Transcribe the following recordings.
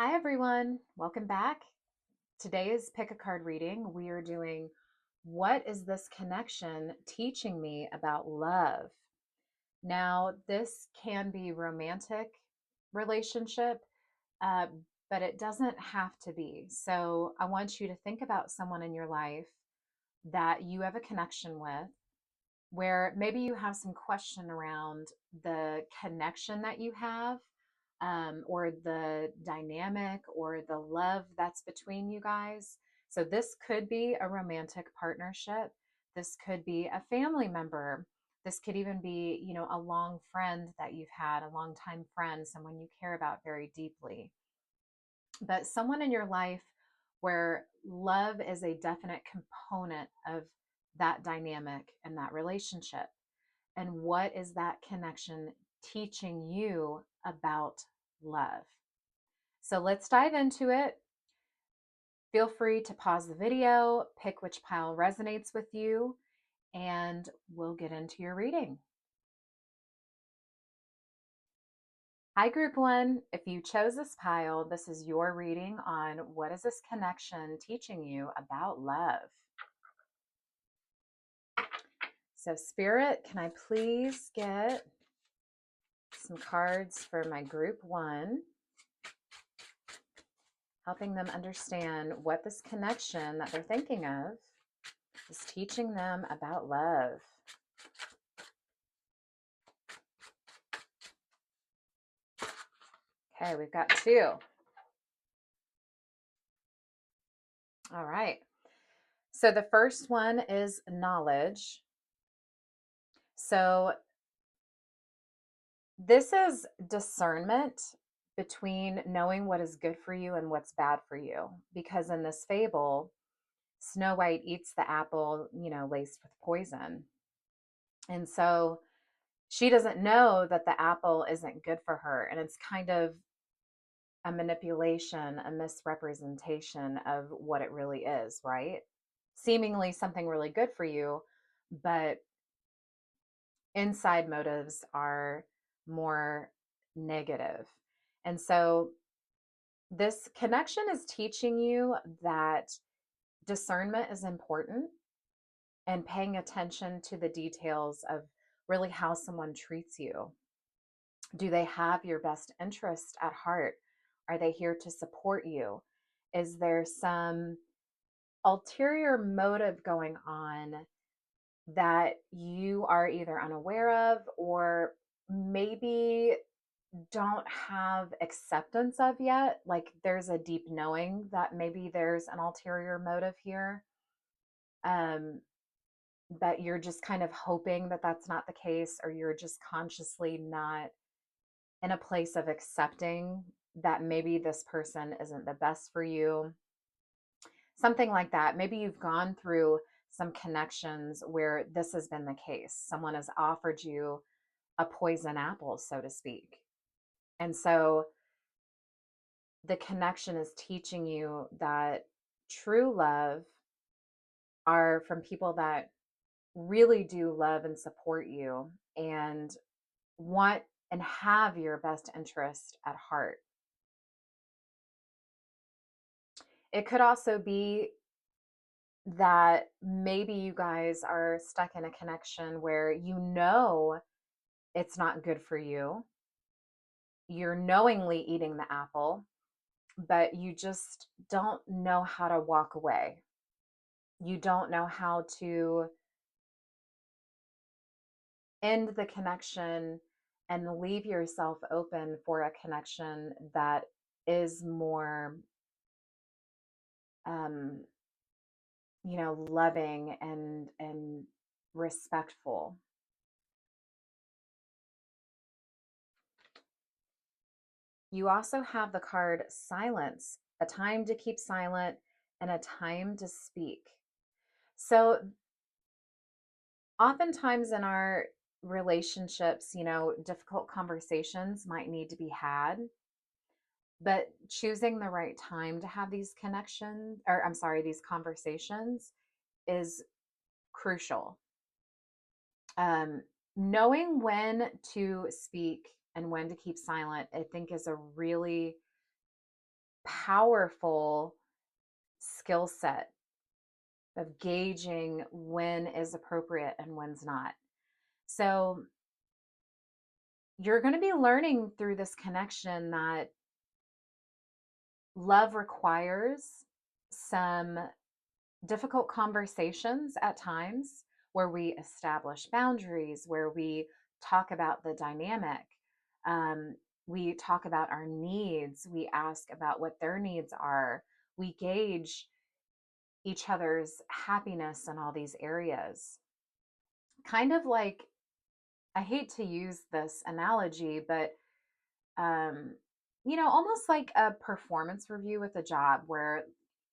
Hi, everyone. Welcome back. Today is Pick a Card reading. We are doing What is this connection teaching me about love? Now, this can be romantic relationship, uh, but it doesn't have to be. So I want you to think about someone in your life that you have a connection with, where maybe you have some question around the connection that you have, or the dynamic or the love that's between you guys. So, this could be a romantic partnership. This could be a family member. This could even be, a long friend that you've had, a longtime friend, someone you care about very deeply. But someone in your life where love is a definite component of that dynamic and that relationship. And what is that connection teaching you about love? So let's dive into it. Feel free to pause the video, pick which pile resonates with you, and we'll get into your reading. Hi, Group One. If you chose this pile, this is your reading on what is this connection teaching you about love. So, Spirit, can I please get some cards for my Group One, helping them understand what this connection that they're thinking of is teaching them about love? Okay, we've got two. All right. So the first one is knowledge. So this is discernment between knowing what is good for you and what's bad for you. Because in this fable, Snow White eats the apple, laced with poison. And so she doesn't know that the apple isn't good for her. And it's kind of a manipulation, a misrepresentation of what it really is, right? Seemingly something really good for you, but inside motives are more negative. And so this connection is teaching you that discernment is important and paying attention to the details of really how someone treats you. Do they have your best interest at heart? Are they here to support you? Is there some ulterior motive going on that you are either unaware of or maybe don't have acceptance of yet? Like there's a deep knowing that maybe there's an ulterior motive here. Um, but you're just kind of hoping that that's not the case, or you're just consciously not in a place of accepting that maybe this person isn't the best for you. Something like that. Maybe you've gone through some connections where this has been the case. Someone has offered you a poison apple, so to speak. And so the connection is teaching you that true love are from people that really do love and support you and want and have your best interest at heart. It could also be that maybe you guys are stuck in a connection where it's not good for you. You're knowingly eating the apple, but you just don't know how to walk away. You don't know how to end the connection and leave yourself open for a connection that is more um, loving and respectful. You also have the card silence, a time to keep silent and a time to speak. So oftentimes in our relationships, difficult conversations might need to be had, but choosing the right time to have these connections, or I'm sorry, these conversations is crucial. Um, Knowing when to speak and when to keep silent, I think, is a really powerful skill set of gauging when is appropriate and when's not. So you're going to be learning through this connection that love requires some difficult conversations at times where we establish boundaries, where we talk about the dynamic. Um, we talk about our needs. We ask about what their needs are. We gauge each other's happiness in all these areas. Kind of like, I hate to use this analogy, but um, almost like a performance review with a job where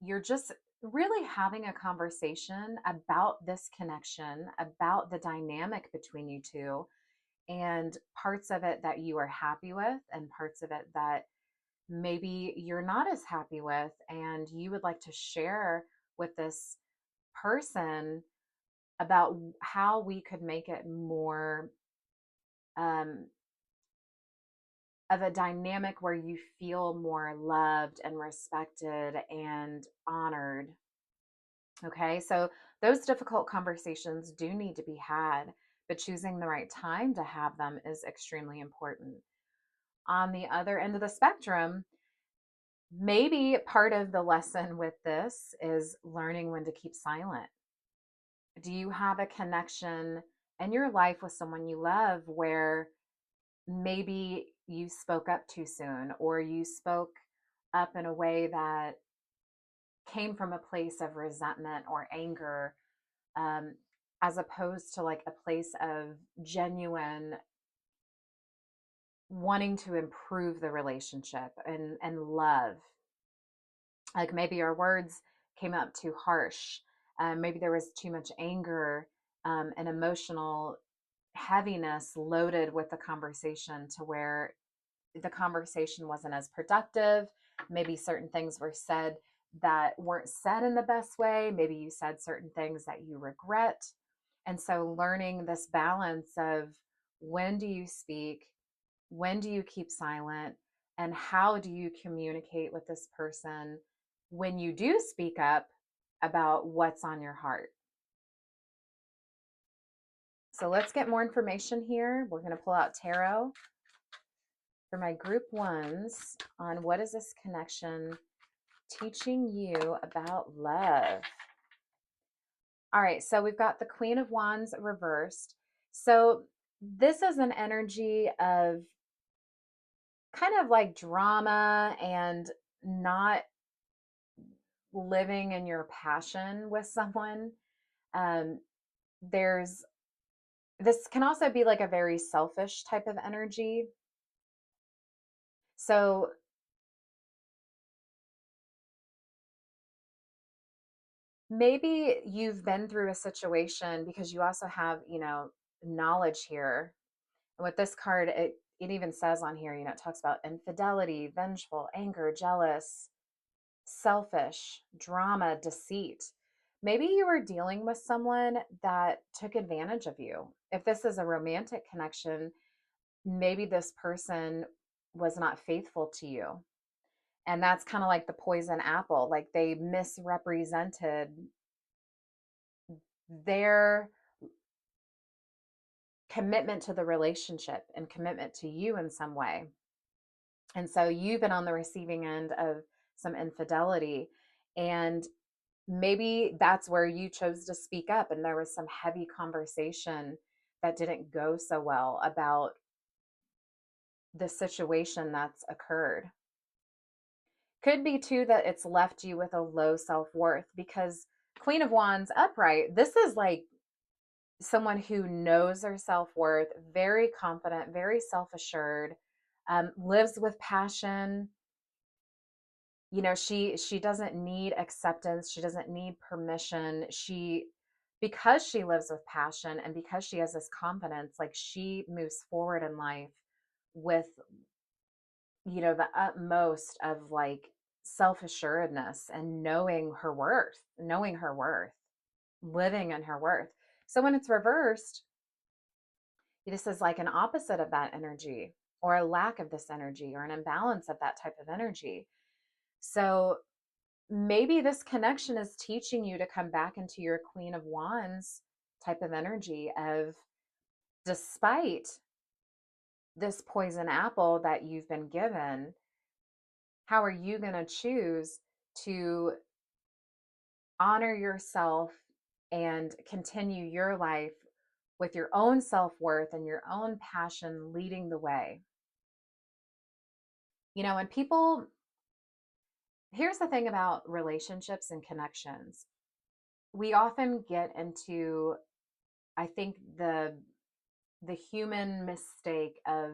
you're just really having a conversation about this connection, about the dynamic between you two, and parts of it that you are happy with, and parts of it that maybe you're not as happy with, and you would like to share with this person about how we could make it more um, of a dynamic where you feel more loved and respected and honored. Okay, so those difficult conversations do need to be had, but choosing the right time to have them is extremely important. On the other end of the spectrum, maybe part of the lesson with this is learning when to keep silent. Do you have a connection in your life with someone you love where maybe you spoke up too soon, or you spoke up in a way that came from a place of resentment or anger, um, as opposed to like a place of genuine wanting to improve the relationship and love? Like maybe your words came up too harsh. Maybe there was too much anger and emotional heaviness loaded with the conversation to where the conversation wasn't as productive. Maybe certain things were said that weren't said in the best way. Maybe you said certain things that you regret. And so, learning this balance of when do you speak, when do you keep silent, and how do you communicate with this person when you do speak up about what's on your heart. So, let's get more information here. We're going to pull out tarot for my group ones on what is this connection teaching you about love. All right, so we've got the Queen of Wands reversed. So this is an energy of kind of like drama and not living in your passion with someone. Um, there's this can also be like a very selfish type of energy. So maybe you've been through a situation because you also have, knowledge here. And with this card, it even says on here, it talks about infidelity, vengeful, anger, jealous, selfish, drama, deceit. Maybe you were dealing with someone that took advantage of you. If this is a romantic connection, maybe this person was not faithful to you. And that's kind of like the poison apple. Like they misrepresented their commitment to the relationship and commitment to you in some way. And so you've been on the receiving end of some infidelity. And maybe that's where you chose to speak up. And there was some heavy conversation that didn't go so well about the situation that's occurred. Could be too that it's left you with a low self worth because Queen of Wands upright, this is like someone who knows their self worth, very confident, very self assured, lives with passion. She doesn't need acceptance. She doesn't need permission. Because she lives with passion and because she has this confidence, like she moves forward in life with, the utmost of like self assuredness and knowing her worth, living in her worth. So when it's reversed, this is like an opposite of that energy or a lack of this energy or an imbalance of that type of energy. So maybe this connection is teaching you to come back into your Queen of Wands type of energy of, despite this poison apple that you've been given, how are you going to choose to honor yourself and continue your life with your own self-worth and your own passion leading the way? And people, here's the thing about relationships and connections. We often get into, I think, the human mistake of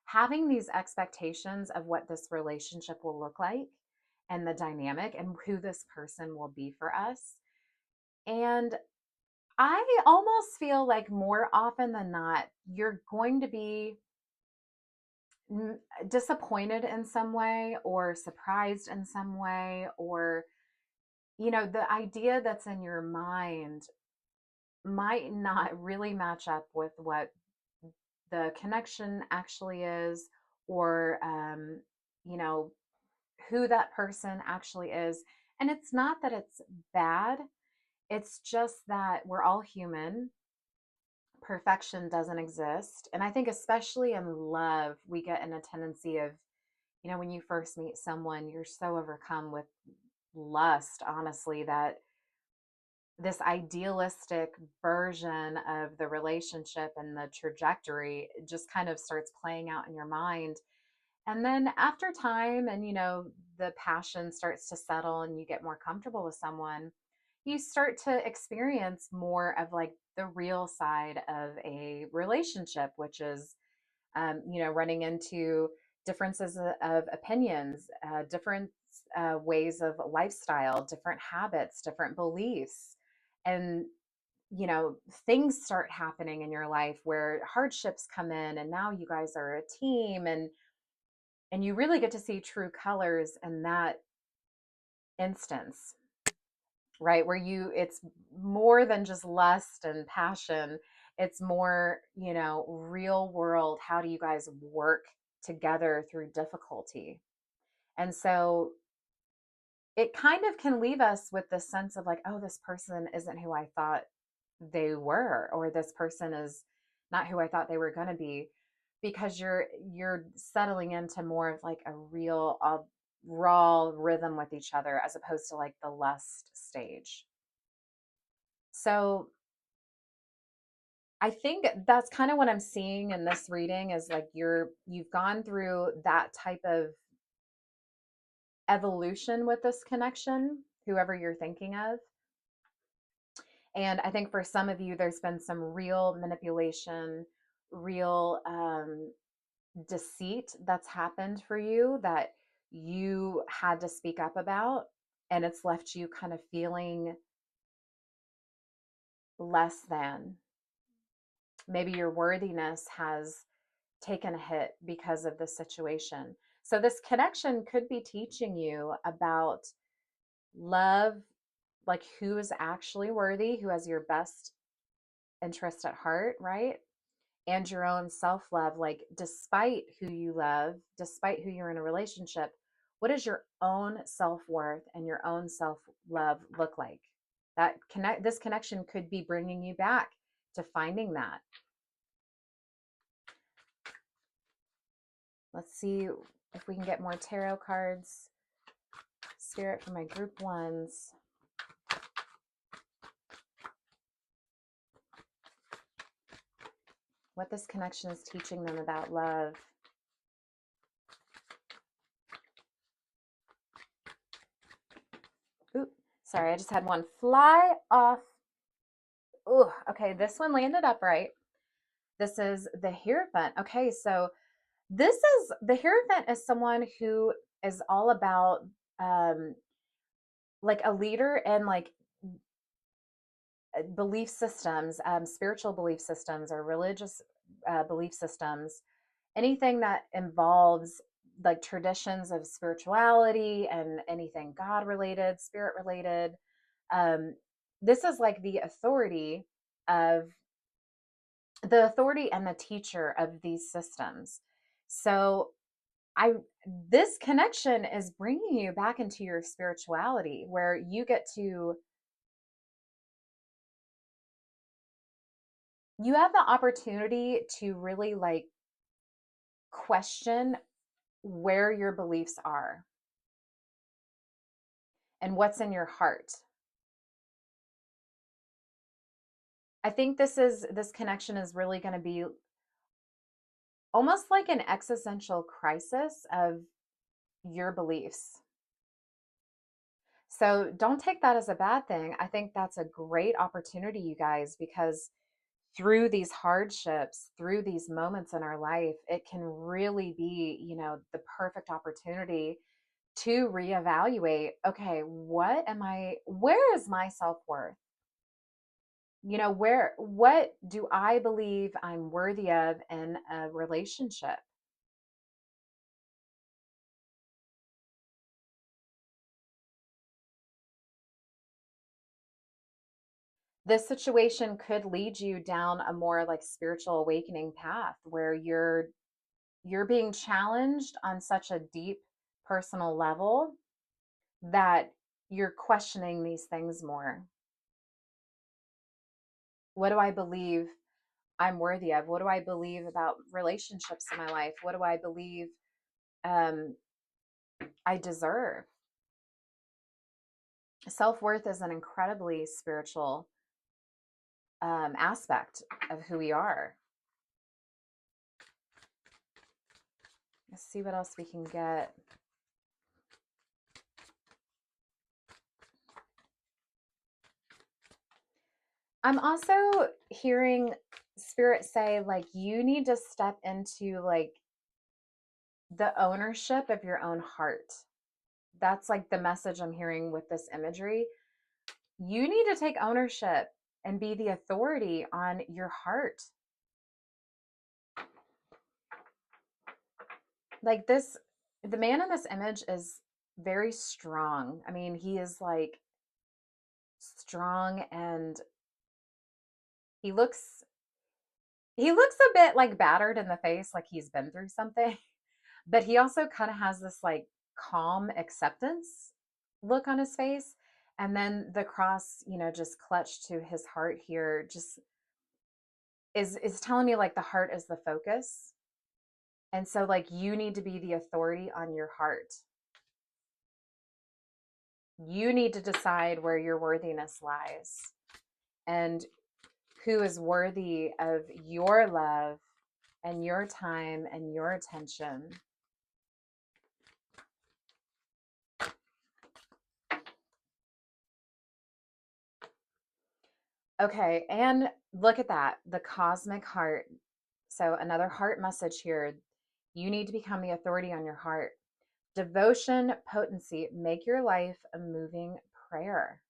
having these expectations of what this relationship will look like and the dynamic and who this person will be for us. And I almost feel like more often than not, you're going to be disappointed in some way or surprised in some way, or, the idea that's in your mind might not really match up with what the connection actually is, or, you know, who that person actually is. And it's not that it's bad, it's just that we're all human. Perfection doesn't exist. And I think, especially in love, we get in a tendency of, when you first meet someone, you're so overcome with lust, honestly, that this idealistic version of the relationship and the trajectory just kind of starts playing out in your mind. And then after time and, the passion starts to settle and you get more comfortable with someone, you start to experience more of like the real side of a relationship, which is, running into differences of opinions, different ways of lifestyle, different habits, different beliefs. And, things start happening in your life where hardships come in, and now you guys are a team, and you really get to see true colors in that instance, right? Where it's more than just lust and passion. It's more, real world. How do you guys work together through difficulty? And so it kind of can leave us with this sense of like, oh, this person isn't who I thought they were, or this person is not who I thought they were going to be, because you're settling into more of like a real raw rhythm with each other, as opposed to like the lust stage. So I think that's kind of what I'm seeing in this reading, is like you've gone through that type of evolution with this connection, whoever you're thinking of. And I think for some of you, there's been some real manipulation, real deceit that's happened for you that you had to speak up about. And it's left you kind of feeling less than. Maybe your worthiness has taken a hit because of the situation. So, this connection could be teaching you about love, like who is actually worthy, who has your best interest at heart, right? And your own self love, like despite who you love, despite who you're in a relationship, what does your own self worth and your own self love look like? This connection could be bringing you back to finding that. Let's see if we can get more tarot cards. Spirit for my group ones. What this connection is teaching them about love. Ooh, sorry, I just had one fly off. Ooh, okay, this one landed upright. This is the Hierophant. Okay, so the Hierophant is someone who is all about um like a leader and like belief systems, spiritual belief systems or religious belief systems, anything that involves like traditions of spirituality and anything God related, spirit related. Um, this is like of the authority and the teacher of these systems. So I this connection is bringing you back into your spirituality where you have the opportunity to really like question where your beliefs are and what's in your heart. I think this connection is really going to be almost like an existential crisis of your beliefs. So don't take that as a bad thing. I think that's a great opportunity, you guys, because through these hardships, through these moments in our life, it can really be, the perfect opportunity to reevaluate, okay, where is my self-worth? What do I believe I'm worthy of in a relationship? This situation could lead you down a more like spiritual awakening path where you're being challenged on such a deep personal level that you're questioning these things more. What do I believe I'm worthy of? What do I believe about relationships in my life? What do I believe um, I deserve? Self worth is an incredibly spiritual aspect of who we are. Let's see what else we can get. I'm also hearing spirit say, like, you need to step into like the ownership of your own heart. That's like the message I'm hearing with this imagery. You need to take ownership and be the authority on your heart. Like this, the man in this image is very strong. I mean, he is like strong and he looks he looks a bit like battered in the face, like he's been through something. But he also kind of has this like calm acceptance look on his face. And then the cross, just clutched to his heart here, just is telling me like the heart is the focus. And so like you need to be the authority on your heart. You need to decide where your worthiness lies and who is worthy of your love and your time and your attention. Okay, and look at that, the cosmic heart. So, another heart message here. You need to become the authority on your heart. Devotion, potency, make your life a moving prayer.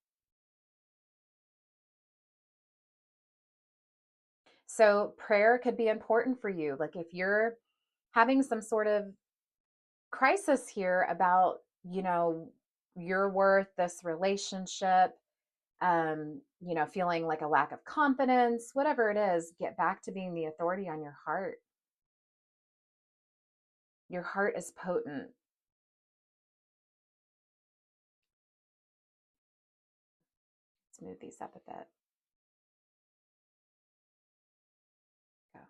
So, prayer could be important for you. Like, if you're having some sort of crisis here about, your worth, this relationship, feeling like a lack of confidence, whatever it is, get back to being the authority on your heart. Your heart is potent. Let's move these up a bit. Go.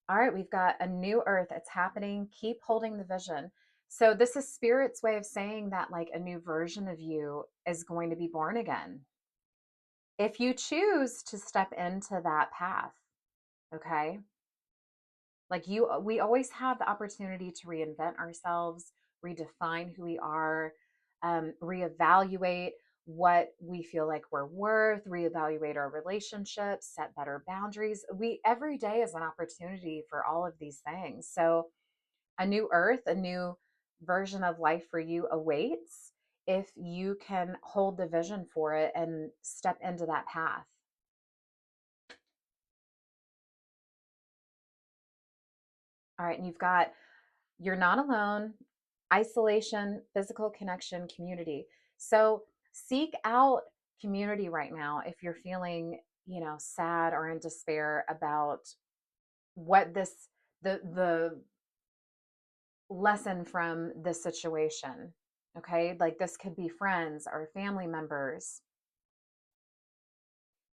All right, we've got a new earth. It's happening. Keep holding the vision. So, this is Spirit's way of saying that, like, a new version of you is going to be born again. If you choose to step into that path, okay? Like, we always have the opportunity to reinvent ourselves, redefine who we are, reevaluate what we feel like we're worth, reevaluate our relationships, set better boundaries. Every day is an opportunity for all of these things. So, a new earth, a new version of life for you awaits if you can hold the vision for it and step into that path. All right, and you're not alone, isolation, physical connection, community. So seek out community right now if you're feeling, sad or in despair about what this the lesson from this situation. Okay. Like this could be friends or family members.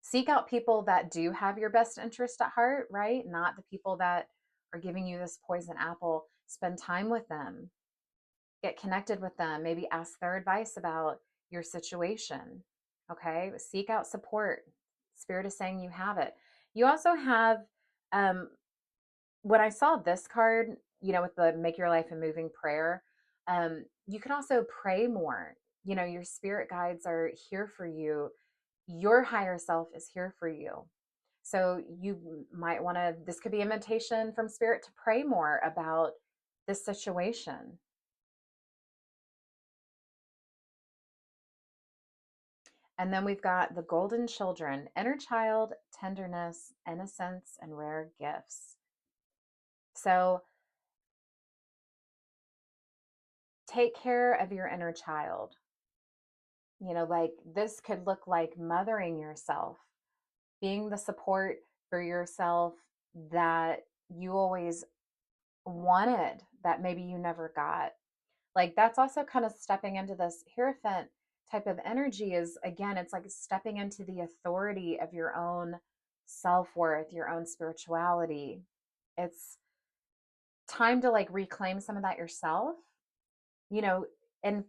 Seek out people that do have your best interest at heart, right? Not the people that are giving you this poison apple. Spend time with them, get connected with them, maybe ask their advice about your situation. Okay. Seek out support. Spirit is saying you have it. You also have, um, when I saw this card, with the make your life a moving prayer, you can also pray more. Your spirit guides are here for you. Your higher self is here for you. So you might want to, this could be an invitation from spirit to pray more about this situation. And then we've got the golden children, inner child, tenderness, innocence, and rare gifts. So take care of your inner child. Like this could look like mothering yourself, being the support for yourself that you always wanted, that maybe you never got. Like that's also kind of stepping into this Hierophant type of energy is, again, it's like stepping into the authority of your own self-worth, your own spirituality. It's time to like reclaim some of that yourself, you know, and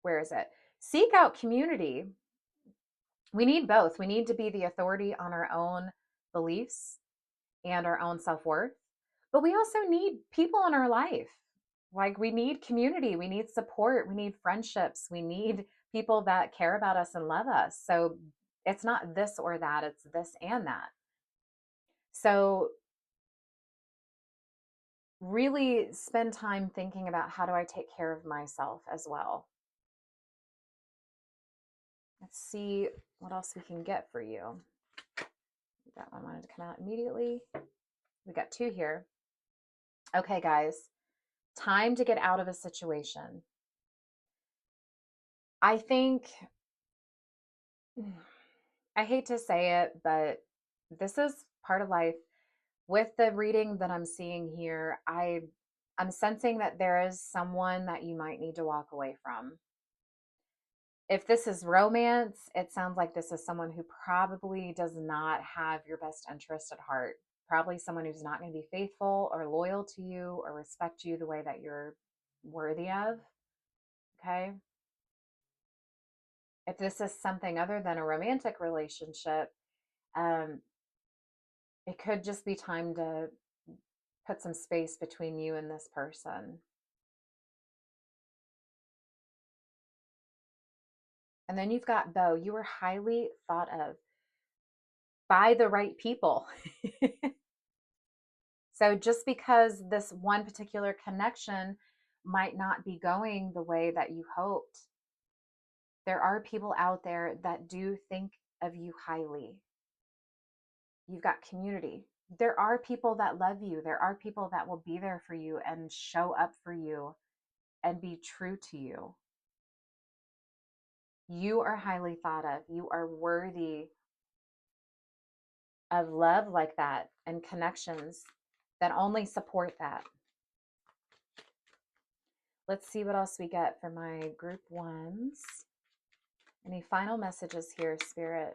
where is it? Seek out community. We need both. We need to be the authority on our own beliefs and our own self-worth, but we also need people in our life. Like we need community, we need support, we need friendships, we need people that care about us and love us. So it's not this or that, it's this and that. So really spend time thinking about, how do I take care of myself as well? Let's see what else we can get for you. That one wanted to come out immediately. We got two here. Okay, guys, time to get out of a situation. I think, I hate to say it, but this is part of life. With the reading that I'm seeing here, I'm sensing that there is someone that you might need to walk away from. If this is romance, it sounds like this is someone who probably does not have your best interest at heart. Probably someone who's not going to be faithful or loyal to you or respect you the way that you're worthy of. Okay. If this is something other than a romantic relationship, um, it could just be time to put some space between you and this person. And then you've got Bo. You were highly thought of by the right people. So just because this one particular connection might not be going the way that you hoped, there are people out there that do think of you highly. You've got community. There are people that love you. There are people that will be there for you and show up for you and be true to you. You are highly thought of. You are worthy of love like that and connections that only support that. Let's see what else we get for my group ones. Any final messages here, Spirit?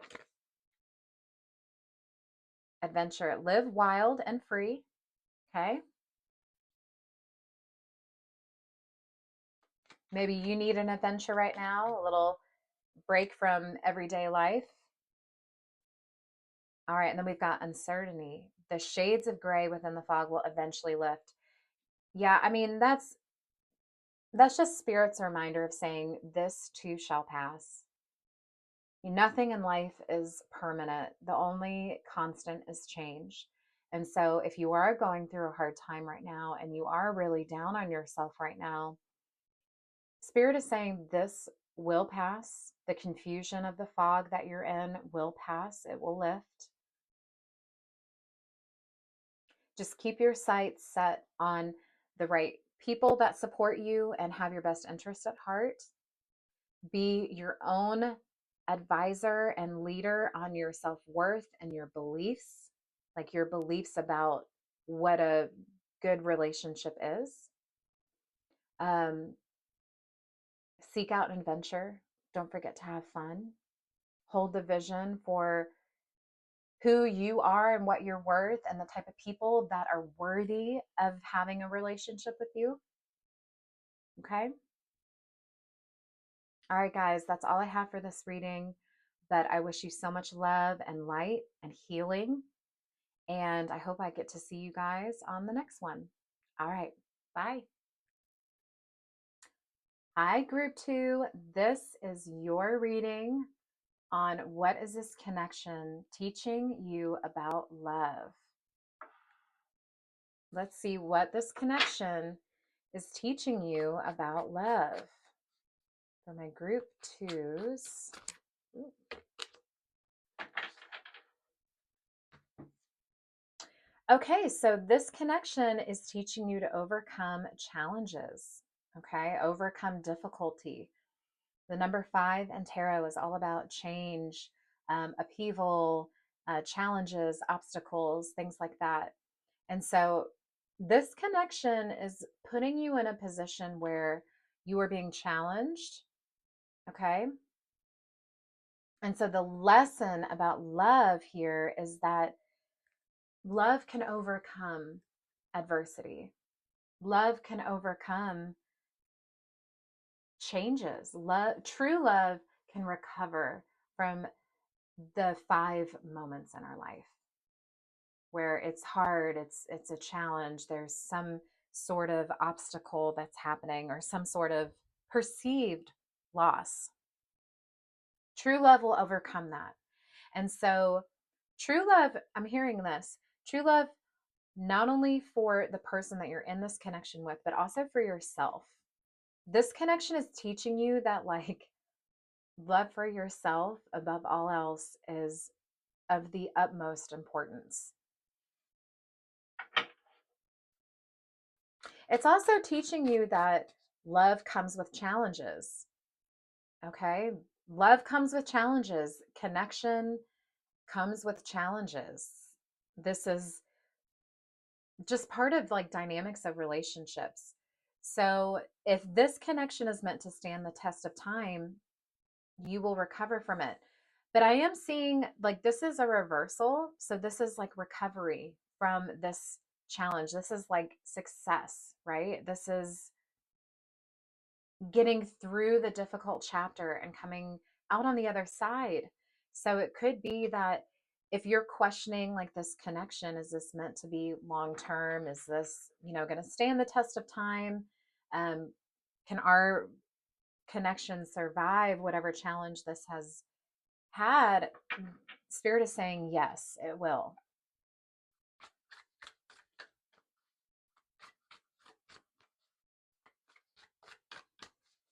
Adventure. Live wild and free. Okay. Maybe you need an adventure right now, a little break from everyday life. All right. And then we've got uncertainty. The shades of gray within the fog will eventually lift. Yeah. I mean, that's just Spirit's reminder of saying this too shall pass. Nothing in life is permanent. The only constant is change. And so, if you are going through a hard time right now and you are really down on yourself right now, Spirit is saying this will pass. The confusion of the fog that you're in will pass, it will lift. Just keep your sights set on the right people that support you and have your best interest at heart. Be your own advisor and leader on your self-worth and your beliefs, like your beliefs about what a good relationship is. Um, Seek out adventure. Don't forget to have fun. Hold the vision for who you are and what you're worth and the type of people that are worthy of having a relationship with you. Okay. All right, guys, that's all I have for this reading. But I wish you so much love and light and healing. And I hope I get to see you guys on the next one. All right. Bye. Hi, group 2. This is your reading on what is this connection teaching you about love. Let's see what this connection is teaching you about love. For my group 2s. Okay, so this connection is teaching you to overcome challenges, okay? Overcome difficulty. The number 5 in tarot is all about change, upheaval, challenges, obstacles, things like that. And so this connection is putting you in a position where you are being challenged, okay? And so the lesson about love here is that love can overcome adversity. Love can overcome changes. Love, true love can recover from the 5 moments in our life where it's hard, it's a challenge, there's some sort of obstacle that's happening or some sort of perceived loss. True love will overcome that. And so true love, I'm hearing this. True love not only for the person that you're in this connection with, but also for yourself. This connection is teaching you that, like, love for yourself above all else is of the utmost importance. It's also teaching you that love comes with challenges. Okay? Love comes with challenges. Connection comes with challenges. This is just part of like dynamics of relationships. So if this connection is meant to stand the test of time, you will recover from it. But I am seeing like this is a reversal. So this is like recovery from this challenge. This is like success, right? This is getting through the difficult chapter and coming out on the other side. So it could be that if you're questioning like this connection, is this meant to be long term? Is this, going to stand the test of time? Um, can our connection survive whatever challenge this has had? Spirit is saying yes, it will.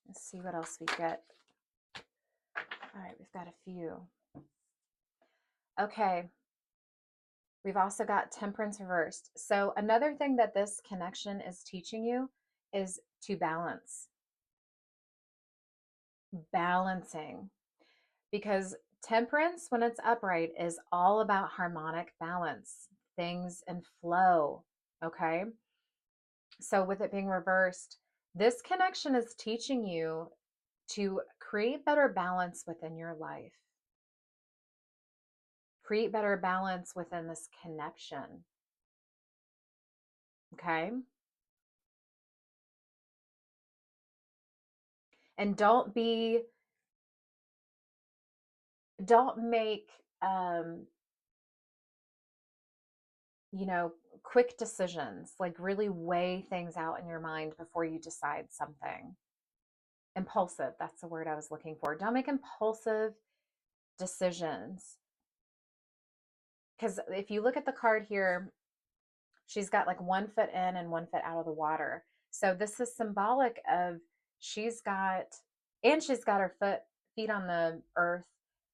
Let's see what else we get. All right, we've got a few. Okay. We've also got temperance reversed. So another thing that this connection is teaching you is to balance. Balancing. Because temperance, when it's upright, is all about harmonic balance, things in flow. Okay. So with it being reversed, this connection is teaching you to create better balance within your life. Create better balance within this connection. Okay. And don't make um you know quick decisions. Like really weigh things out in your mind before you decide something. Impulsive, that's the word I was looking for. Don't make impulsive decisions, because if you look at the card here, she's got like 1 foot in and 1 foot out of the water. So this is symbolic of she's got her feet on the earth,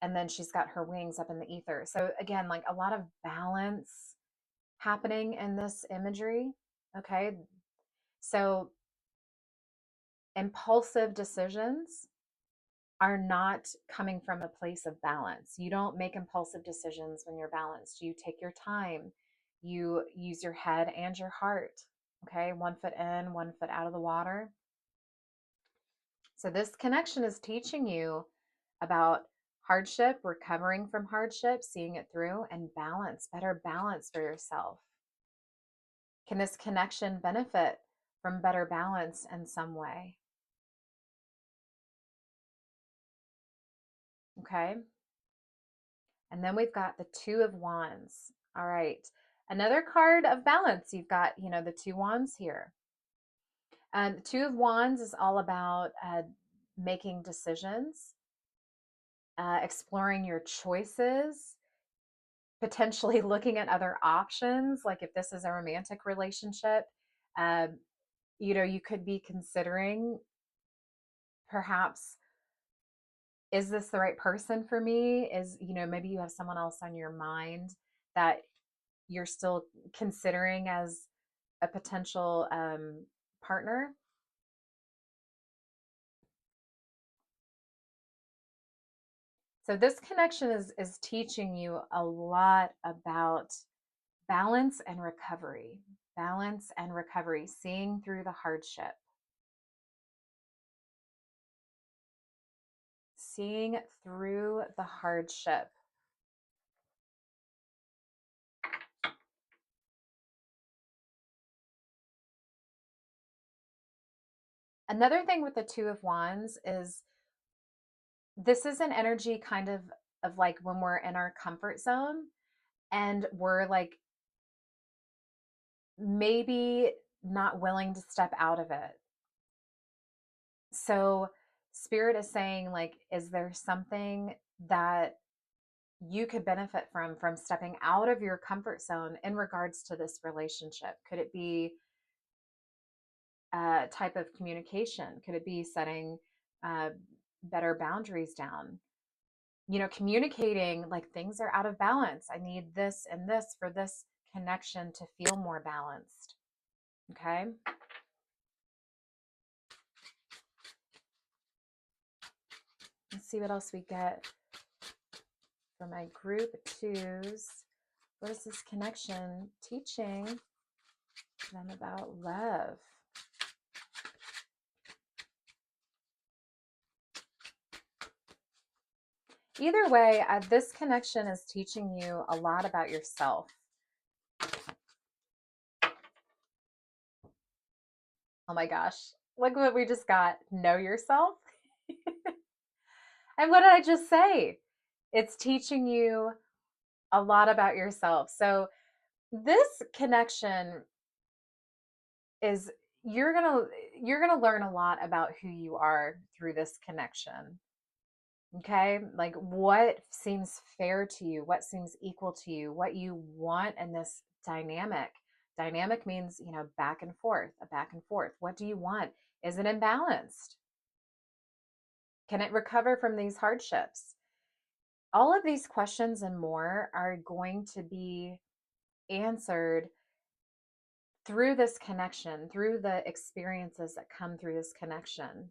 and then she's got her wings up in the ether. So again, like a lot of balance happening in this imagery. Okay. So impulsive decisions are not coming from a place of balance. You don't make impulsive decisions when you're balanced. You take your time. You use your head and your heart. Okay. 1 foot in, 1 foot out of the water. So this connection is teaching you about hardship, recovering from hardship, seeing it through, and balance, better balance for yourself. Can this connection benefit from better balance in some way? Okay. And then we've got the Two of Wands. All right. Another card of balance. You've got, the Two Wands here. And the Two of Wands is all about making decisions, exploring your choices, potentially looking at other options. Like if this is a romantic relationship, um, you could be considering perhaps, is this the right person for me? Maybe you have someone else on your mind that you're still considering as a potential partner. So this connection is teaching you a lot about balance and recovery. Balance and recovery, seeing through the hardship. Seeing through the hardship. Another thing with the Two of Wands is this is an energy kind of like when we're in our comfort zone and we're like maybe not willing to step out of it. So spirit is saying, like, is there something that you could benefit from stepping out of your comfort zone in regards to this relationship? Could it be a type of communication? Could it be setting uh, better boundaries down? Communicating like things are out of balance. I need this and this for this connection to feel more balanced. Okay. Let's see what else we get for my group twos. What is this connection teaching them about love? Either way, this connection is teaching you a lot about yourself. Oh my gosh. Look what we just got. Know yourself. And what did I just say? It's teaching you a lot about yourself. So this connection is you're going to learn a lot about who you are through this connection. Okay? Like what seems fair to you, what seems equal to you, what you want in this dynamic. Dynamic means, back and forth, a back and forth. What do you want? Is it imbalanced? Can it recover from these hardships? All of these questions and more are going to be answered through this connection, through the experiences that come through this connection.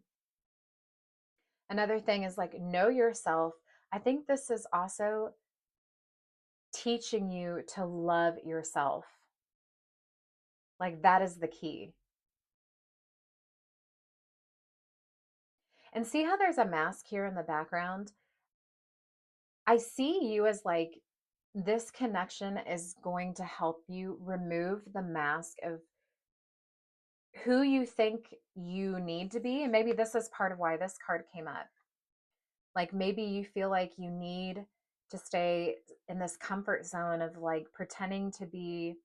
Another thing is like know yourself. I think this is also teaching you to love yourself. Like that is the key. And see how there's a mask here in the background? I see you as like this connection is going to help you remove the mask of who you think you need to be. And maybe this is part of why this card came up. Like maybe you feel like you need to stay in this comfort zone of like pretending to be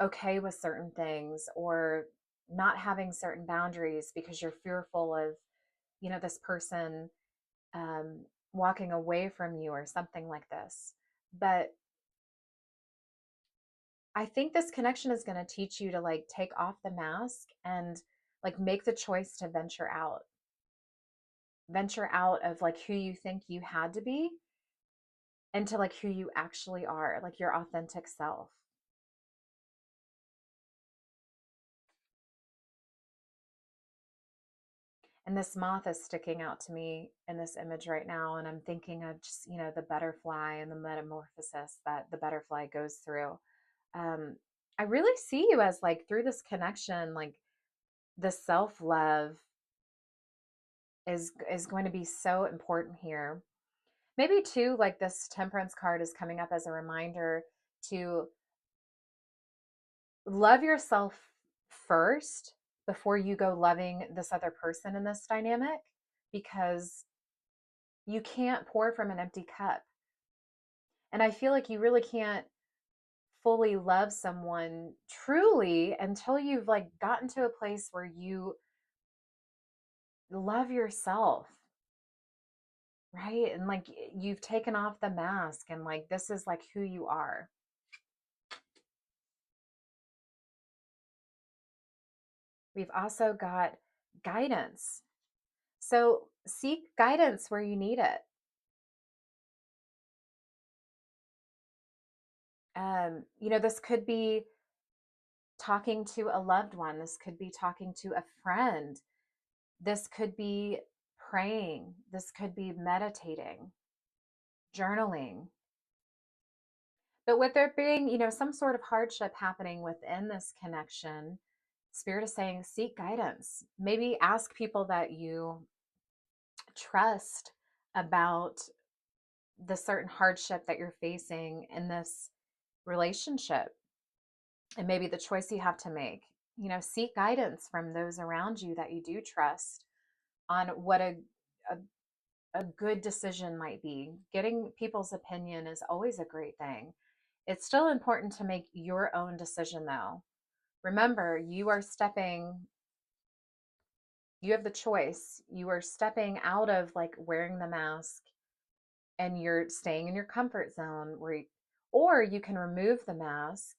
okay with certain things or not having certain boundaries because you're fearful of, this person um, walking away from you or something like this. But I think this connection is going to teach you to like take off the mask and like make the choice to venture out of like who you think you had to be into like who you actually are, like your authentic self. And this moth is sticking out to me in this image right now. And I'm thinking of just, the butterfly and the metamorphosis that the butterfly goes through. Um, I really see you as like through this connection, like the self love is going to be so important here. Maybe too, like this Temperance card is coming up as a reminder to love yourself first before you go loving this other person in this dynamic, because you can't pour from an empty cup. And I feel like you really can't fully love someone truly until you've like gotten to a place where you love yourself, right? And like you've taken off the mask and like this is like who you are. We've also got guidance. So seek guidance where you need it. This could be talking to a loved one. This could be talking to a friend. This could be praying. This could be meditating, journaling. But with there being, some sort of hardship happening within this connection, Spirit is saying seek guidance. Maybe ask people that you trust about the certain hardship that you're facing in this relationship and maybe the choice you have to make. Seek guidance from those around you that you do trust on what a, a good decision might be. Getting people's opinion is always a great thing. It's still important to make your own decision though. Remember, you have the choice. You are stepping out of like wearing the mask and you're staying in your comfort zone or you can remove the mask,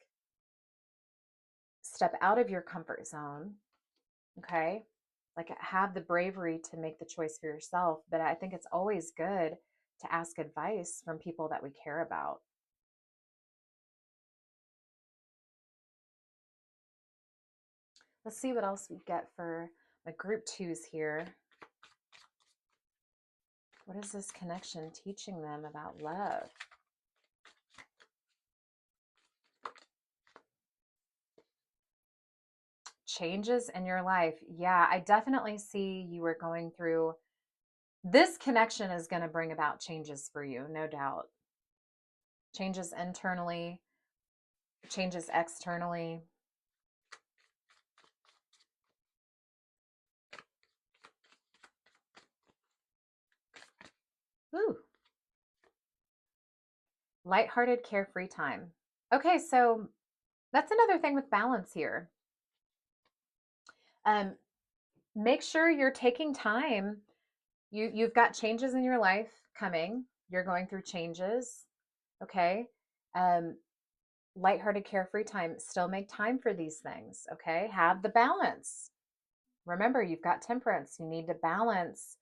step out of your comfort zone, okay? Like have the bravery to make the choice for yourself. But I think it's always good to ask advice from people that we care about. Let's see what else we get for my group twos here. What is this connection teaching them about love? Changes in your life. Yeah, I definitely see you were going through this connection is going to bring about changes for you, no doubt. Changes internally, changes externally. Ooh. Lighthearted, carefree time. Okay, so that's another thing with balance here. Um, Make sure you're taking time. You've got changes in your life coming. You're going through changes. Okay. Um, Lighthearted, carefree time. Still make time for these things. Okay. Have the balance. Remember, you've got temperance. You need to balance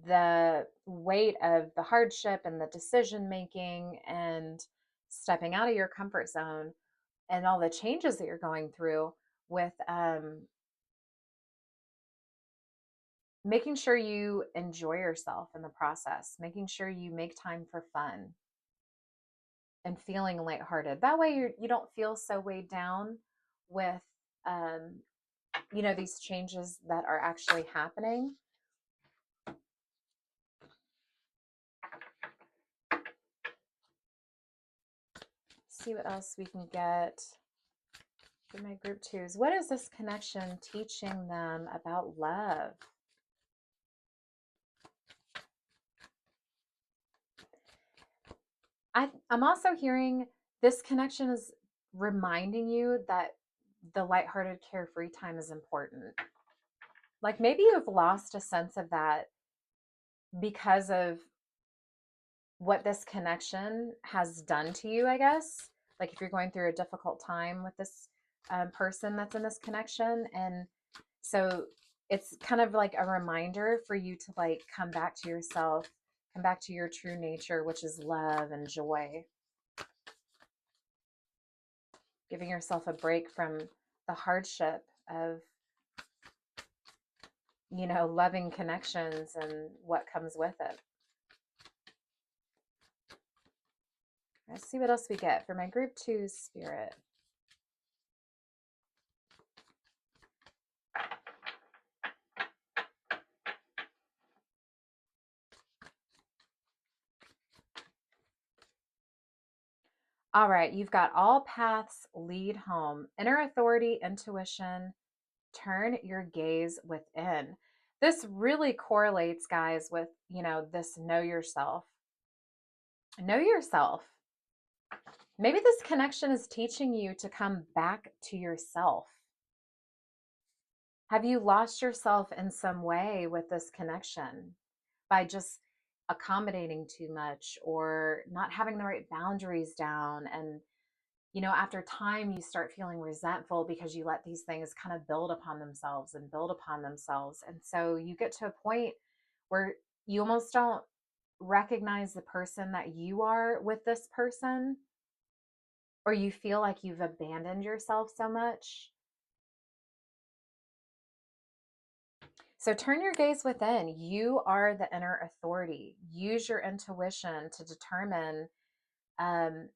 the weight of the hardship and the decision making and stepping out of your comfort zone and all the changes that you're going through with making sure you enjoy yourself in the process, making sure you make time for fun and feeling lighthearted. That way you don't feel so weighed down with um, these changes that are actually happening. See what else we can get for my group twos. What is this connection teaching them about love? I'm also hearing this connection is reminding you that the lighthearted, carefree time is important. Like maybe you've lost a sense of that because of what this connection has done to you, I guess. Like if you're going through a difficult time with this person that's in this connection. And so it's kind of like a reminder for you to like come back to yourself, come back to your true nature, which is love and joy. Giving yourself a break from the hardship of loving connections and what comes with it. Let's see what else we get for my group 2 spirit. All right, you've got all paths lead home. Inner authority, intuition, turn your gaze within. This really correlates, guys, with, this know yourself. Know yourself. Maybe this connection is teaching you to come back to yourself. Have you lost yourself in some way with this connection by just accommodating too much or not having the right boundaries down? And, after time, you start feeling resentful because you let these things kind of build upon themselves and build upon themselves. And so you get to a point where you almost don't recognize the person that you are with this person, or you feel like you've abandoned yourself so much. So turn your gaze within. You are the inner authority. Use your intuition to determine, um,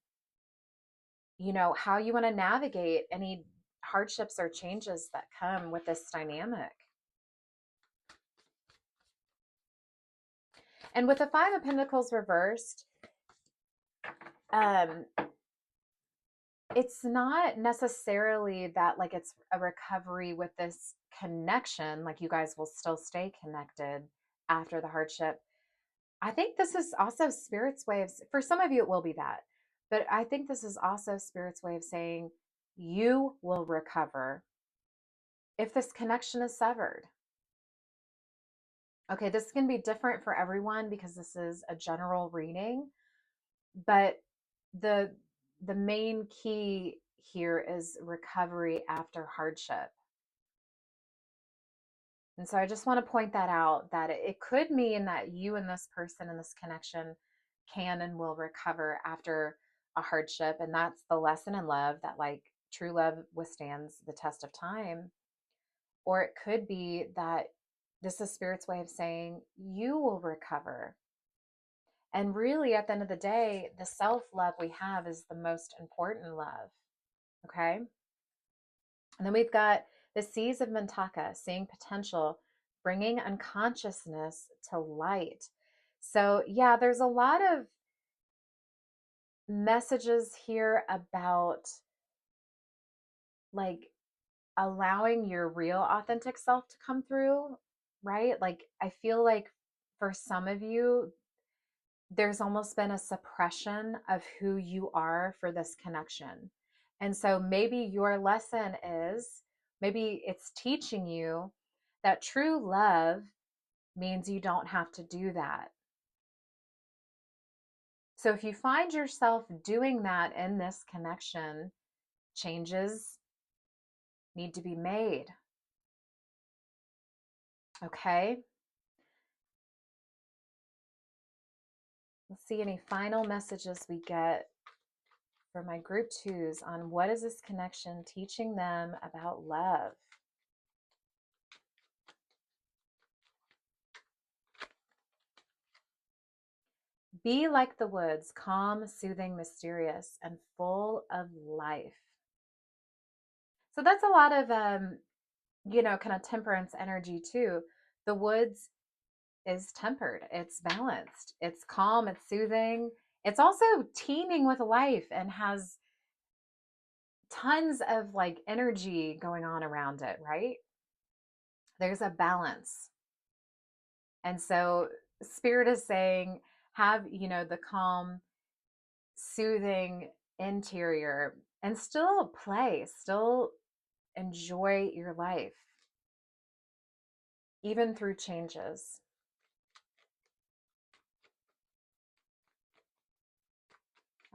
how you want to navigate any hardships or changes that come with this dynamic. And with the Five of Pentacles reversed, um, it's not necessarily that like it's a recovery with this connection, like you guys will still stay connected after the hardship. I think this is also Spirit's way of, for some of you, it will be that. But I think this is also Spirit's way of saying you will recover if this connection is severed. Okay, this can be different for everyone because this is a general reading, but the the main key here is recovery after hardship. And so I just want to point that out, that it could mean that you and this person and this connection can and will recover after a hardship. And that's the lesson in love, that like true love withstands the test of time. Or it could be that this is Spirit's way of saying you will recover. And really, at the end of the day, the self love we have is the most important love. Okay. And then we've got the Seas of Mintaka, seeing potential, bringing unconsciousness to light. So, yeah, there's a lot of messages here about like allowing your real authentic self to come through, right? Like, I feel like for some of you, there's almost been a suppression of who you are for this connection. And so maybe your lesson is, maybe it's teaching you that true love means you don't have to do that. So if you find yourself doing that in this connection, changes need to be made. Okay? Let's see any final messages we get for my group twos on what is this connection teaching them about love. Be like the woods, calm, soothing, mysterious, and full of life. So that's a lot of, kind of temperance energy too. The woods is tempered, it's balanced, it's calm, it's soothing. It's also teeming with life and has tons of like energy going on around it, right? There's a balance. And so Spirit is saying, have, the calm, soothing interior and still play, still enjoy your life, even through changes.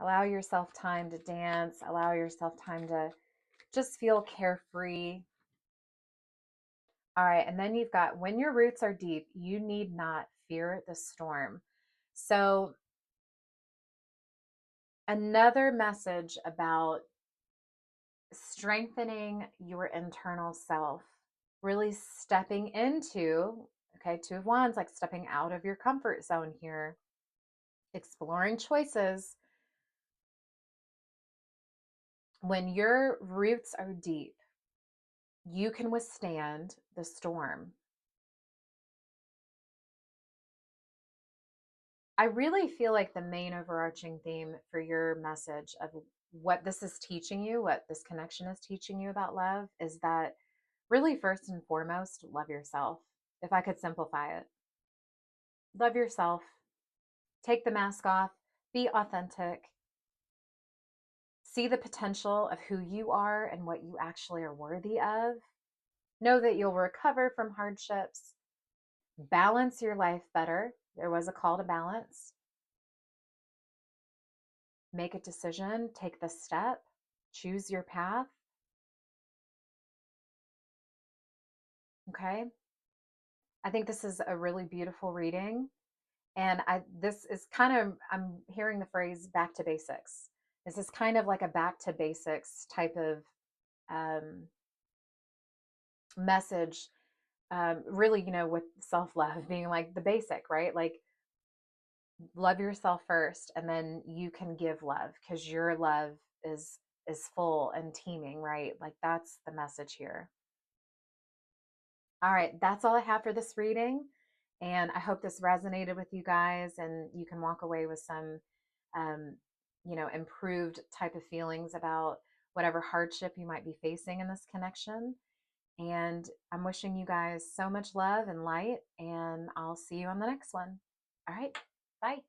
Allow yourself time to dance, allow yourself time to just feel carefree. All right, and then you've got when your roots are deep, you need not fear the storm. So, another message about strengthening your internal self, really stepping into, okay, Two of Wands, like stepping out of your comfort zone here, exploring choices. When your roots are deep, you can withstand the storm. I really feel like the main overarching theme for your message of what this is teaching you, what this connection is teaching you about love, is that really, first and foremost, love yourself. If I could simplify it, love yourself, take the mask off, be authentic, see the potential of who you are and what you actually are worthy of. Know that you'll recover from hardships, balance your life better. There was a call to balance. Make a decision, take the step, choose your path. Okay. I think this is a really beautiful reading. And this is kind of, I'm hearing the phrase back to basics. This is kind of like a back to basics type of um, message. Really, with self love being like the basic, right? Like, love yourself first, and then you can give love because your love is full and teeming, right? Like, that's the message here. All right, that's all I have for this reading. And I hope this resonated with you guys and you can walk away with some, um, improved type of feelings about whatever hardship you might be facing in this connection. And I'm wishing you guys so much love and light, and I'll see you on the next one. All right, bye.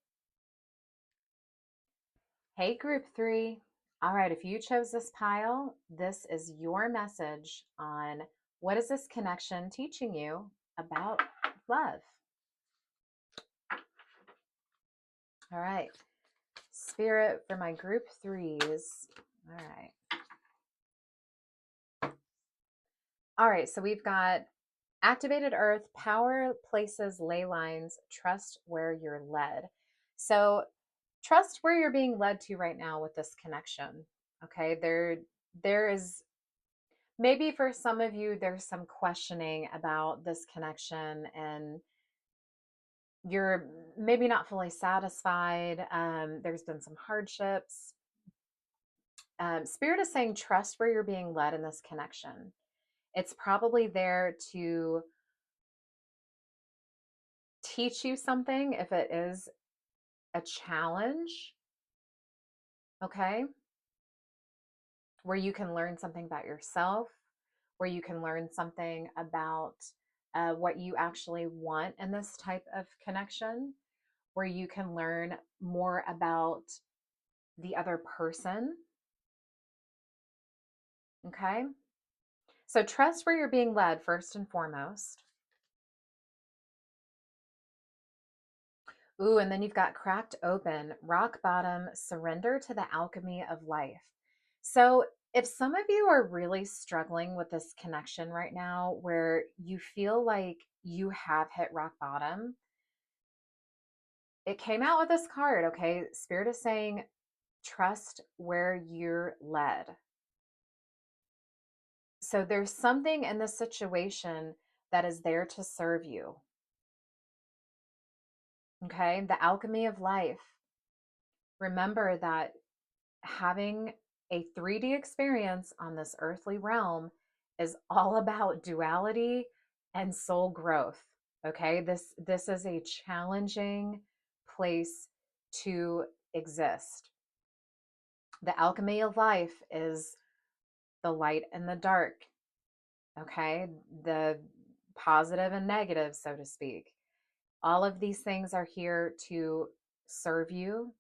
Hey, group three. All right, if you chose this pile, this is your message on what is this connection teaching you about love. All right, Spirit for my group threes. All right. All right, so we've got activated earth, power, places, ley lines, trust where you're led. So trust where you're being led to right now with this connection. Okay, there is maybe for some of you there's some questioning about this connection and you're maybe not fully satisfied. There's been some hardships. Spirit is saying trust where you're being led in this connection. It's probably there to teach you something if it is a challenge, okay? Where you can learn something about yourself, where you can learn something about what you actually want in this type of connection, where you can learn more about the other person, okay? So trust where you're being led first and foremost. Ooh, and then you've got cracked open, rock bottom, surrender to the alchemy of life. So if some of you are really struggling with this connection right now where you feel like you have hit rock bottom, it came out with this card, okay? Spirit is saying, trust where you're led. So there's something in this situation that is there to serve you. Okay? The alchemy of life. Remember that having a 3D experience on this earthly realm is all about duality and soul growth. Okay? This is a challenging place to exist. The alchemy of life is the light and the dark. Okay? The positive and negative, so to speak. All of these things are here to serve you,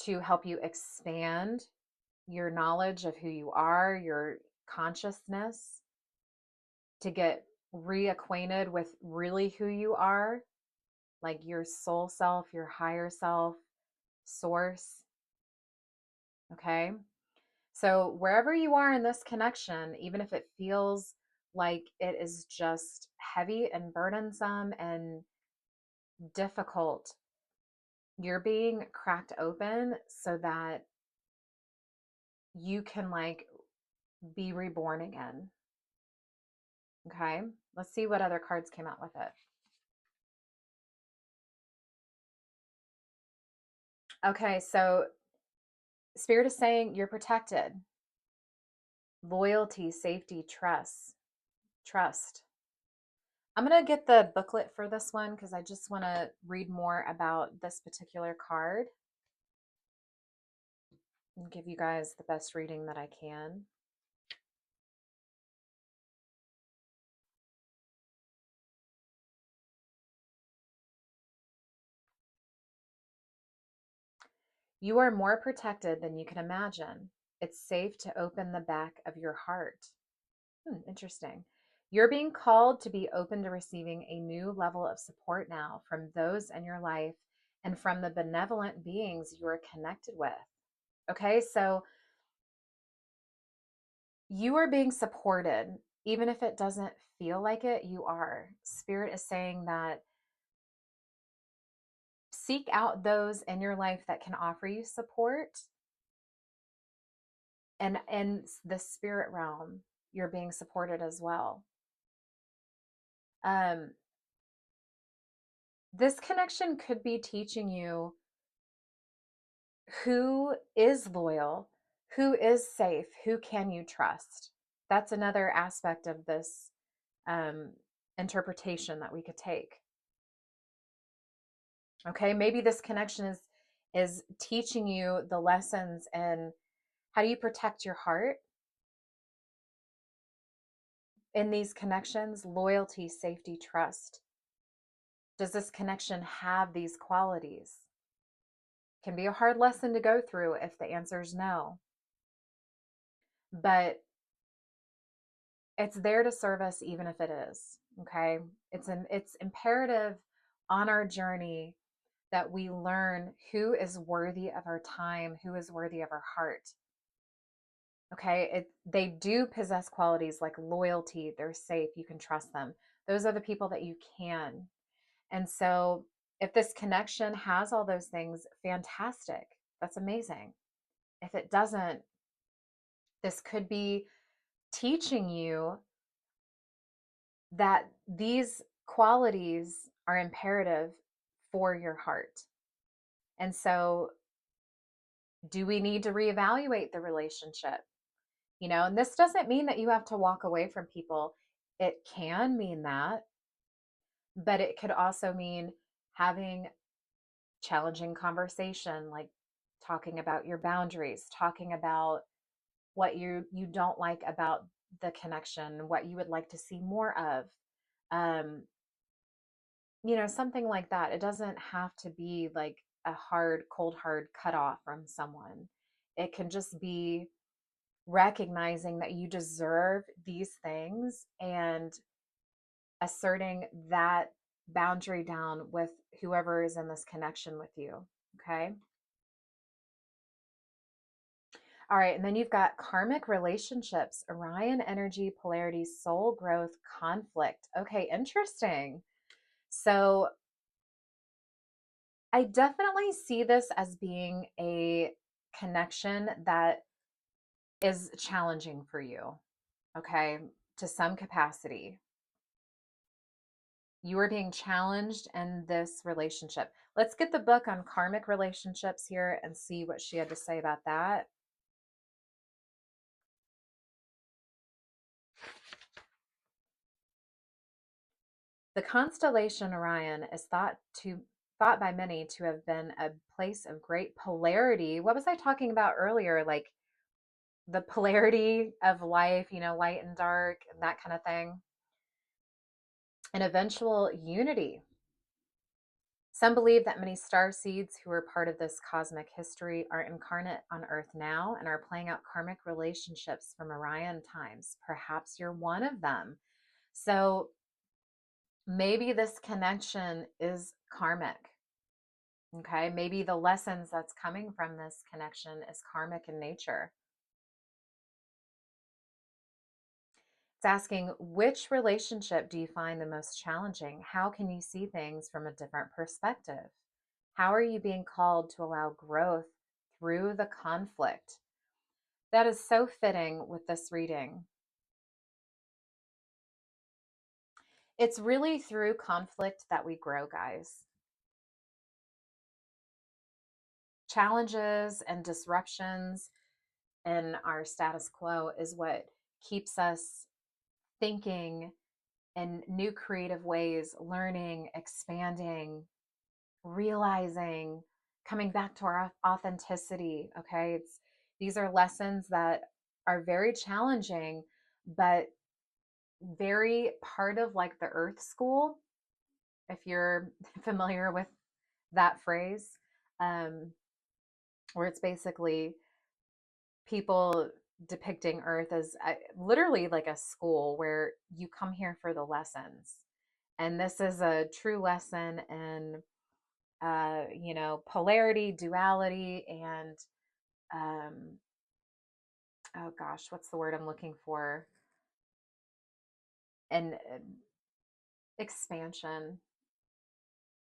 to help you expand your knowledge of who you are, your consciousness, to get reacquainted with really who you are, like your soul self, your higher self, source. Okay. So, wherever you are in this connection, even if it feels like it is just heavy and burdensome and difficult, you're being cracked open so that you can like be reborn again. Okay. Let's see what other cards came out with it. Okay. So Spirit is saying you're protected. Loyalty, safety, trust. I'm going to get the booklet for this one because I just want to read more about this particular card and give you guys the best reading that I can. You are more protected than you can imagine. It's safe to open the back of your heart. Interesting. You're being called to be open to receiving a new level of support now from those in your life and from the benevolent beings you are connected with. Okay, so you are being supported, even if it doesn't feel like it, you are. Spirit is saying that seek out those in your life that can offer you support. And in the spirit realm, you're being supported as well. Um, this connection could be teaching you who is loyal, who is safe, who can you trust. That's another aspect of this um, interpretation that we could take. Okay, maybe this connection is teaching you the lessons and how do you protect your heart in these connections, loyalty, safety, trust. Does this connection have these qualities? Can be a hard lesson to go through if the answer is no. But it's there to serve us even if it is. Okay? It's imperative on our journey that we learn who is worthy of our time, who is worthy of our heart. Okay? They do possess qualities like loyalty, they're safe, you can trust them. Those are the people that you can. And so if this connection has all those things, fantastic. That's amazing. If it doesn't, this could be teaching you that these qualities are imperative for your heart. And so, do we need to reevaluate the relationship? And this doesn't mean that you have to walk away from people. It can mean that, but it could also mean having challenging conversation, like talking about your boundaries, talking about what you don't like about the connection, what you would like to see more of. Um, something like that. It doesn't have to be like a hard, cold, hard cutoff from someone. It can just be recognizing that you deserve these things and asserting that boundary down with whoever is in this connection with you. Okay. All right. And then you've got karmic relationships, Orion energy, polarity, soul growth, conflict. Okay. Interesting. So I definitely see this as being a connection that is challenging for you, okay, to some capacity. You are being challenged in this relationship. Let's get the book on karmic relationships here and see what she had to say about that. The constellation Orion is thought by many to have been a place of great polarity. What was I talking about earlier? Like the polarity of life, light and dark, and that kind of thing. An eventual unity. Some believe that many star seeds who are part of this cosmic history are incarnate on Earth now and are playing out karmic relationships from Orion times. Perhaps you're one of them. So maybe this connection is karmic. Okay. Maybe the lessons that's coming from this connection is karmic in nature. It's asking, which relationship do you find the most challenging? How can you see things from a different perspective? How are you being called to allow growth through the conflict? That is so fitting with this reading. It's really through conflict that we grow, guys. Challenges and disruptions in our status quo is what keeps us thinking in new creative ways, learning, expanding, realizing, coming back to our authenticity. Okay. These are lessons that are very challenging, but very part of like the earth school, if you're familiar with that phrase, um, where it's basically people depicting earth as literally like a school where you come here for the lessons. And this is a true lesson in polarity, duality, and um, oh gosh, what's the word I'm looking for? And expansion,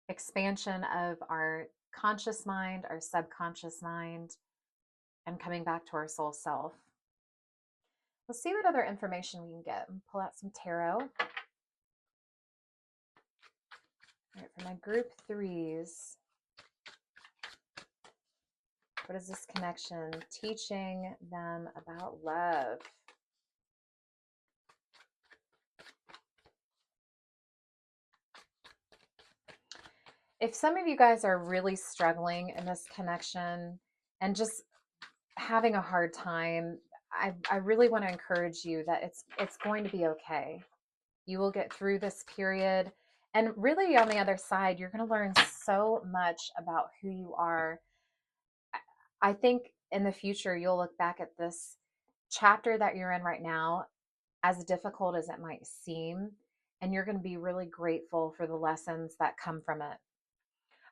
expansion of our conscious mind, our subconscious mind, and coming back to our soul self. Let's see what other information we can get. Pull out some tarot. All right, for my group threes, what is this connection teaching them about love? If some of you guys are really struggling in this connection and just having a hard time, I really want to encourage you that it's going to be okay. You will get through this period. And really, on the other side, you're going to learn so much about who you are. I think in the future, you'll look back at this chapter that you're in right now, as difficult as it might seem, and you're going to be really grateful for the lessons that come from it.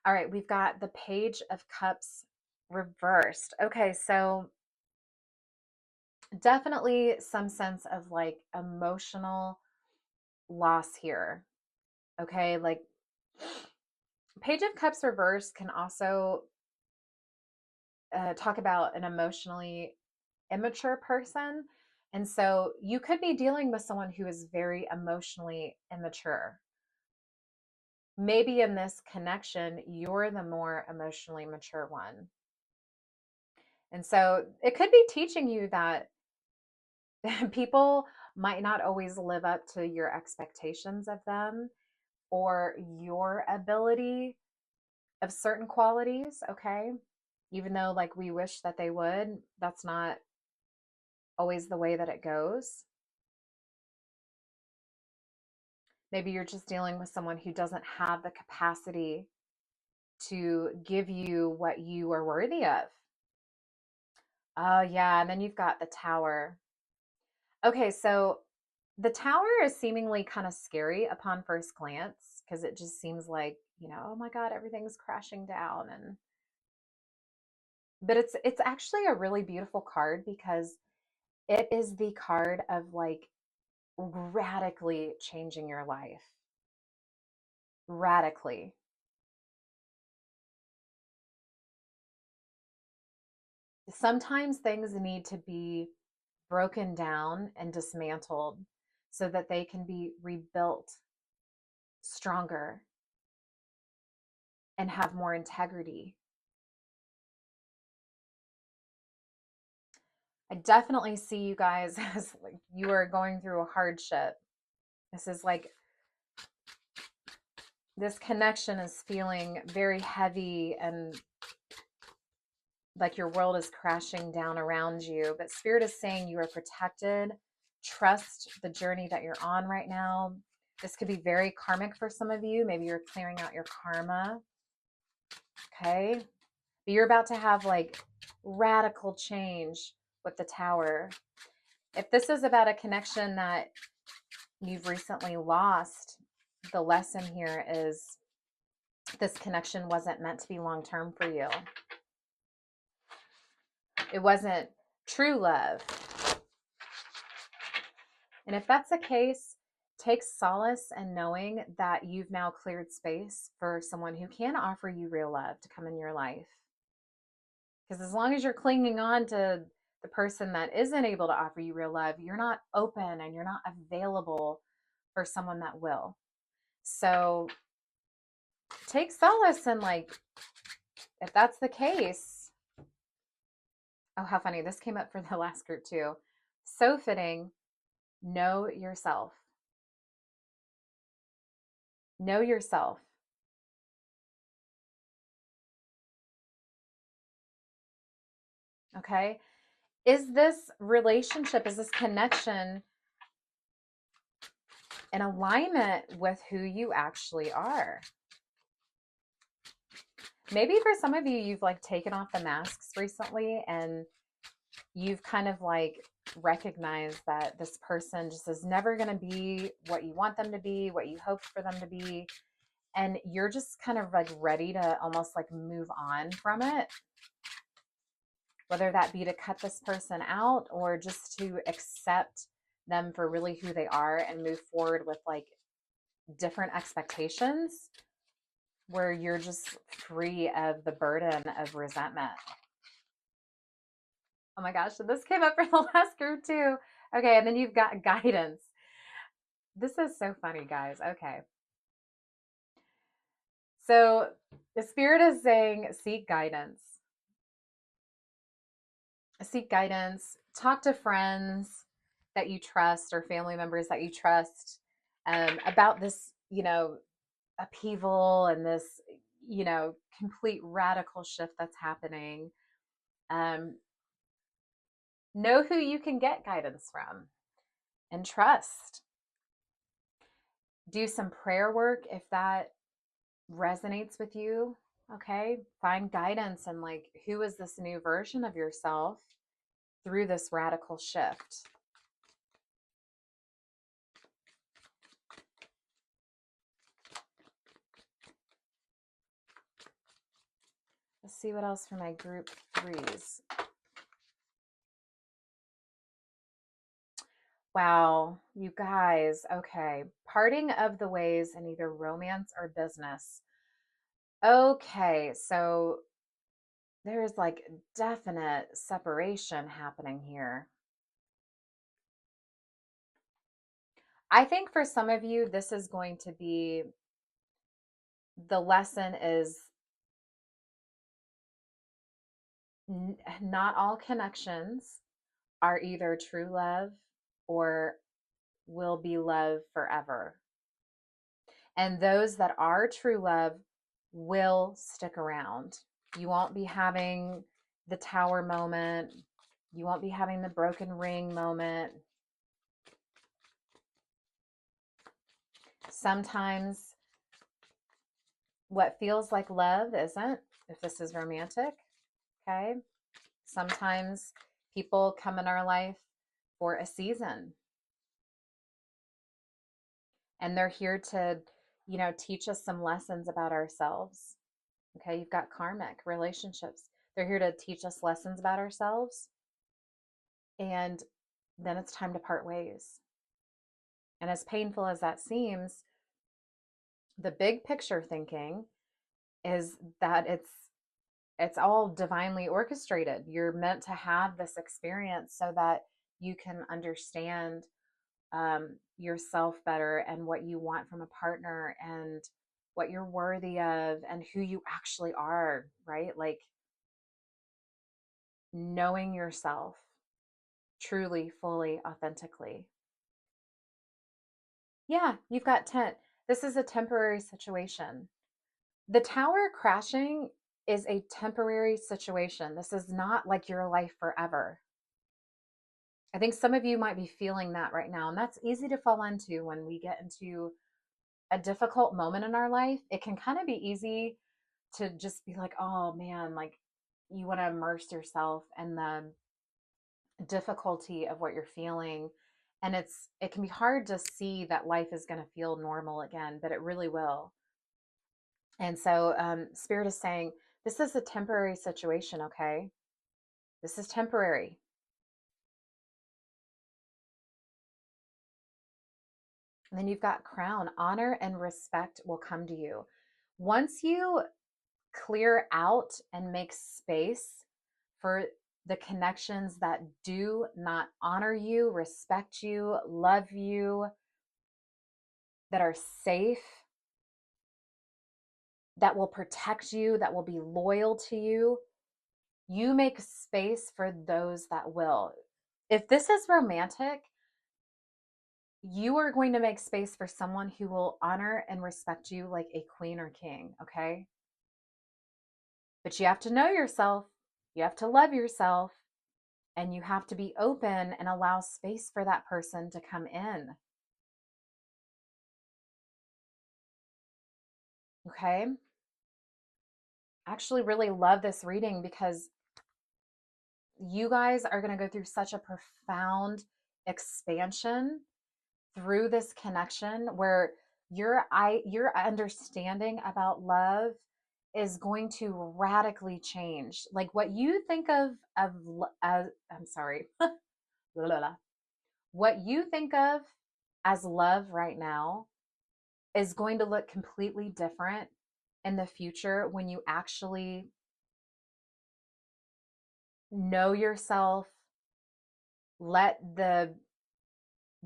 All right, we've got the Page of Cups reversed. Okay, so definitely some sense of like emotional loss here. Okay, like Page of Cups reversed can also talk about an emotionally immature person. And so you could be dealing with someone who is very emotionally immature. Maybe in this connection, you're the more emotionally mature one. And so it could be teaching you that people might not always live up to your expectations of them or your ability of certain qualities, okay? Even though like we wish that they would, that's not always the way that it goes. Maybe you're just dealing with someone who doesn't have the capacity to give you what you are worthy of. Oh, yeah. And then you've got the Tower. Okay, so the Tower is seemingly kind of scary upon first glance because it just seems like, oh my God, everything's crashing down. But it's actually a really beautiful card because it is the card of like radically changing your life. Radically. Sometimes things need to be broken down and dismantled so that they can be rebuilt stronger and have more integrity. I definitely see you guys as like you are going through a hardship. This is like this connection is feeling very heavy and like your world is crashing down around you. But Spirit is saying you are protected. Trust the journey that you're on right now. This could be very karmic for some of you. Maybe you're clearing out your karma. Okay. But you're about to have like radical change with the Tower. If this is about a connection that you've recently lost, the lesson here is this connection wasn't meant to be long term for you. It wasn't true love. And if that's the case, take solace in knowing that you've now cleared space for someone who can offer you real love to come in your life. Because as long as you're clinging on to the person that isn't able to offer you real love, you're not open and you're not available for someone that will. So take solace in like, if that's the case, oh, how funny. This came up for the last group too. So fitting. Know yourself. Know yourself. Okay. Is this relationship, is this connection in alignment with who you actually are? Maybe for some of you, you've like taken off the masks recently and you've kind of like recognized that this person just is never going to be what you want them to be, what you hoped for them to be. And you're just kind of like ready to almost like move on from it, whether that be to cut this person out or just to accept them for really who they are and move forward with like different expectations where you're just free of the burden of resentment. Oh my gosh, so this came up for the last group too. Okay, and then you've got guidance. This is so funny, guys. Okay. So the spirit is saying seek guidance. Seek guidance. Talk to friends that you trust or family members that you trust about this, upheaval and this, complete radical shift that's happening. Um, know who you can get guidance from and trust. Do some prayer work if that resonates with you. Okay. Find guidance and like, who is this new version of yourself through this radical shift? Let's see what else for my group threes. Wow, you guys. Okay. Parting of the ways in either romance or business. Okay. So there's like definite separation happening here. I think for some of you, this is going to be the lesson is not all connections are either true love or will be love forever. And those that are true love will stick around. You won't be having the tower moment. You won't be having the broken ring moment. Sometimes what feels like love isn't, if this is romantic. Okay. Sometimes people come in our life for a season and they're here to, teach us some lessons about ourselves. Okay. You've got karmic relationships. They're here to teach us lessons about ourselves. And then it's time to part ways. And as painful as that seems, the big picture thinking is that it's all divinely orchestrated. You're meant to have this experience so that you can understand yourself better and what you want from a partner and what you're worthy of and who you actually are, right? Like knowing yourself truly, fully, authentically. Yeah, you've got tent. This is a temporary situation. The tower crashing is a temporary situation. This is not like your life forever. I think some of you might be feeling that right now, and that's easy to fall into when we get into a difficult moment in our life. It can kind of be easy to just be like, oh man, like you want to immerse yourself in the difficulty of what you're feeling. And it can be hard to see that life is going to feel normal again, but it really will. And so Spirit is saying, this is a temporary situation, okay? This is temporary. And then you've got crown. Honor and respect will come to you. Once you clear out and make space for the connections that do not honor you, respect you, love you, that are safe, that will protect you, that will be loyal to you, you make space for those that will. If this is romantic, you are going to make space for someone who will honor and respect you like a queen or king, okay? But you have to know yourself, you have to love yourself, and you have to be open and allow space for that person to come in, okay? I actually really love this reading because you guys are going to go through such a profound expansion through this connection where your understanding about love is going to radically change. Like what you think of as I'm sorry. What you think of as love right now is going to look completely different in the future when you actually know yourself, let the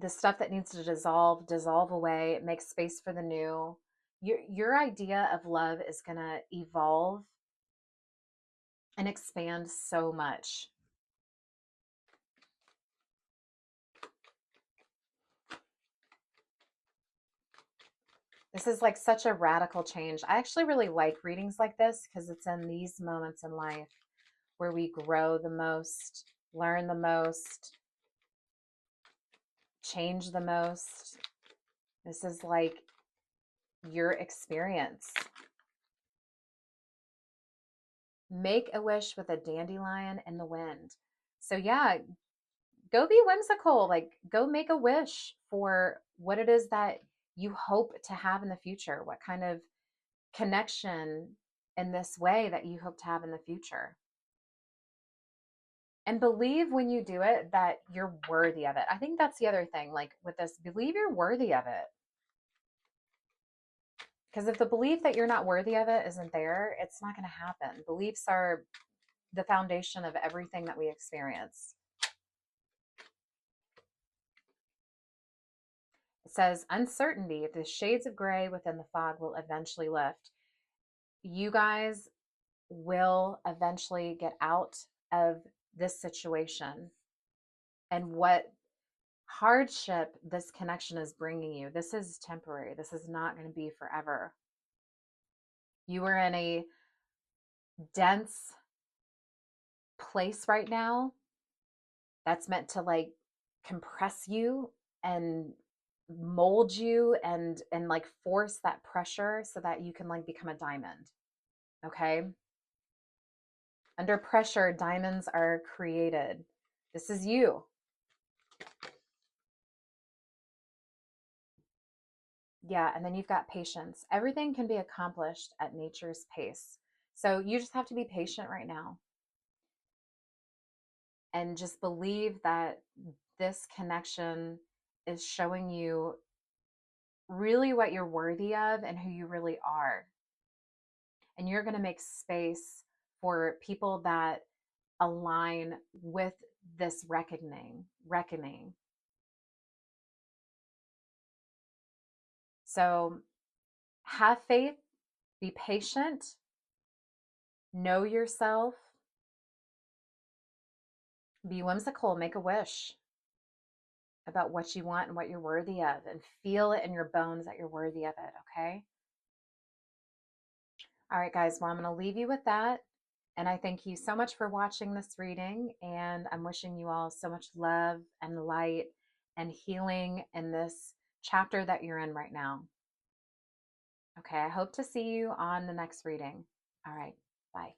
stuff that needs to dissolve away, make space for the new. Your idea of love is going to evolve and expand so much. This is like such a radical change. I actually really like readings like this because it's in these moments in life where we grow the most, learn the most, change the most. This is like your experience. Make a wish with a dandelion in the wind. So, yeah, go be whimsical. Like, go make a wish for what it is that you hope to have in the future. What kind of connection in this way that you hope to have in the future. And believe when you do it that you're worthy of it. I think that's the other thing. Like with this, believe you're worthy of it. Because if the belief that you're not worthy of it isn't there, it's not going to happen. Beliefs are the foundation of everything that we experience. It says, uncertainty, the shades of gray within the fog will eventually lift. You guys will eventually get out of this situation and what hardship this connection is bringing you. This is temporary. This is not going to be forever. You are in a dense place right now that's meant to like compress you and mold you and like force that pressure so that you can like become a diamond. Okay? Under pressure, diamonds are created. This is you. Yeah, and then you've got patience. Everything can be accomplished at nature's pace. So you just have to be patient right now and just believe that this connection is showing you really what you're worthy of and who you really are. And you're going to make space for people that align with this reckoning. So have faith, be patient, know yourself, be whimsical, make a wish about what you want and what you're worthy of, and feel it in your bones that you're worthy of it, okay? All right, guys, well, I'm going to leave you with that. And I thank you so much for watching this reading. And I'm wishing you all so much love and light and healing in this chapter that you're in right now. Okay, I hope to see you on the next reading. All right, bye.